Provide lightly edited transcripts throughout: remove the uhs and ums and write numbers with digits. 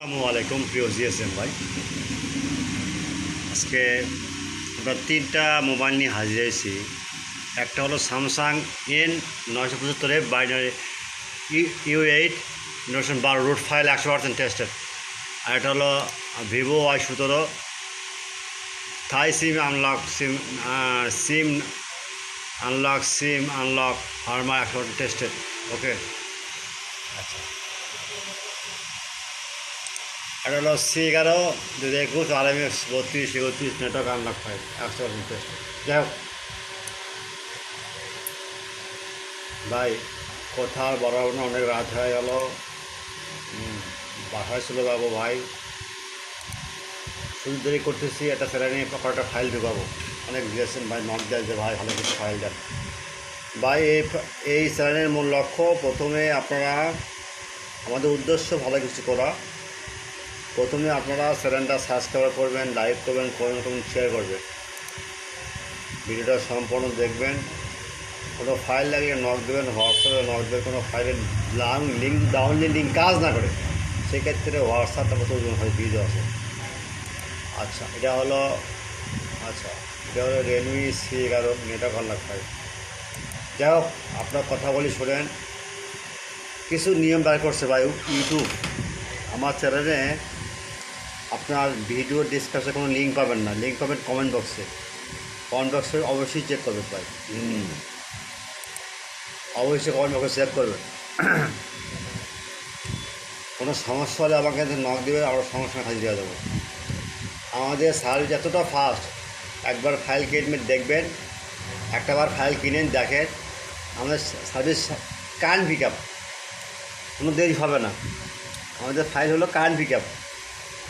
আসসালামু আলাইকুম প্রিয় জিএসএম ভাই। আজকে আমরা তিনটা মোবাইল নিয়ে হাজির হয়েছি। একটা হলো Samsung N975 binary U8 12 root file 100% tested. আর এটা হলো Vivo Y17 Thai sim unlock firmware 100% tested. Okay, আচ্ছা, এটা হলো C11 2021 RMX 32 network unlock file 100% test. যাই হোক ভাই, কোথাও বরাবর না, অনেক রাত হয়ে গেল। বাসায় চলে যাবো ভাই, শুধু দেরি করতেছি। একটা স্যালারি নিয়ে কয়েকটা ফাইল ঢুকাবো। অনেক দিয়েছেন ভাই, নক দেয় যে ভাই ভালো কিছু ফাইল দেন ভাই। এই স্যালারির মূল লক্ষ্য, প্রথমে আপনারা, আমাদের উদ্দেশ্য ভালো কিছু করা। প্রথমে আপনারা চ্যানেলটা সাবস্ক্রাইব করবেন, লাইক করবেন, কমেন্ট করবেন, শেয়ার করবেন, ভিডিওটা সম্পূর্ণ দেখবেন। কোনো ফাইল লাগিয়ে নক দেবেন, হোয়াটসঅ্যাপে নক দেবেন। কোনো ফাইলের লিঙ্ক ডাউনলোড লিঙ্ক কাজ না করে, সেক্ষেত্রে হোয়াটসঅ্যাপটা মতো হয় ভিডিও আছে। আচ্ছা, এটা হলো Realme C11 network unlock file. যাই হোক, আপনার কথা বলি শোনেন। কিছু নিয়ম বার করছে ভাই ইউটিউব। আমার চ্যানেলে আপনার ভিডিও ডিসকাশনে কোনো লিঙ্ক পাবেন না, লিঙ্ক পাবেন কমেন্ট বক্সে। কমেন্ট বক্সে অবশ্যই চেক করবেন ভাই, অবশ্যই কমেন্ট বক্সে চেক করবেন। কোনো সমস্যা হলে আমাকে নক দেবে, আমরা সমস্যা কাজে দেওয়া যাবো। আমাদের সার্ভিস এতটা ফাস্ট, একবার ফাইল কিনবেন দেখবেন, একটাবার ফাইল কিনেন দেখেন, আমাদের সার্ভিস কারেন্ট পিক আপ, কোনো দেরি হবে না। আমাদের ফাইল হলো কারেন্ট পিক আপ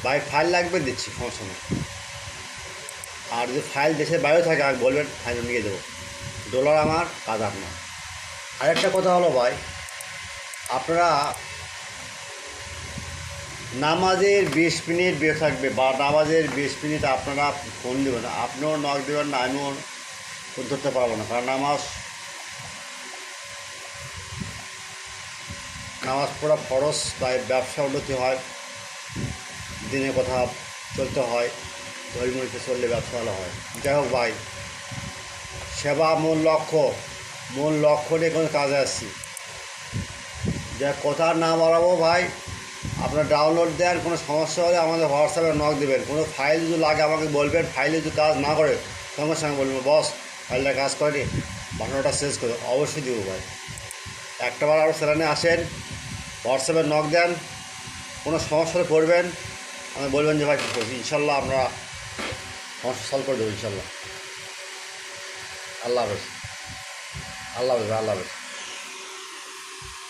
ভাই। ফাইল লাগবে দিচ্ছি, সমস্যা নেই। আর যদি ফাইল দেশের বাইরে থাকে আমি বলবেন, ফাইল নিয়ে দেবো। ডলার আমার, কাজ আপনার। আরেকটা কথা হলো ভাই, আপনারা নামাজের 20 মিনিট বের থাকবে, বা নামাজের 20 মিনিট আপনারা ফোন দেবেন না, আপনিও নক দেবেন না, আমিও ফোন ধরতে পারবো না। কারণ নামাজ পড়া ফরজ, তাই ব্যবসা উন্নতি হয়, দিনে কথা চলতে হয়, ধর্মীয়তে চললে ব্যবসা ভালো হয়। যাই হোক ভাই, সেবা মূল লক্ষ্য নিয়ে কোনো কাজে আসছি। যা কথা না বাড়াবো ভাই, আপনার ডাউনলোড দেন। কোনো সমস্যা হলে আমাদের হোয়াটসঅ্যাপে নক দেবেন। কোনো ফাইল যদি লাগে আমাকে বলবেন, ফাইলে যদি কাজ না করে সঙ্গে সঙ্গে বলবেন, বস ফাইলটা কাজ করেনি, বাটনটা শেষ করে অবশ্যই দেবো ভাই। একটাবার আরও চ্যানেলে আসেন, হোয়াটসঅ্যাপে নক দেন, কোনো সমস্যা হলে পড়বেন, আমি বলবেন যে ভাই কী করছি, ইনশাল্লাহ আমরা সমস্যা সলভ করে দেবো ইনশাল্লাহ। আল্লাহ হাফেজ, আল্লাহ হাফেজ, আল্লাহ হাফেজ।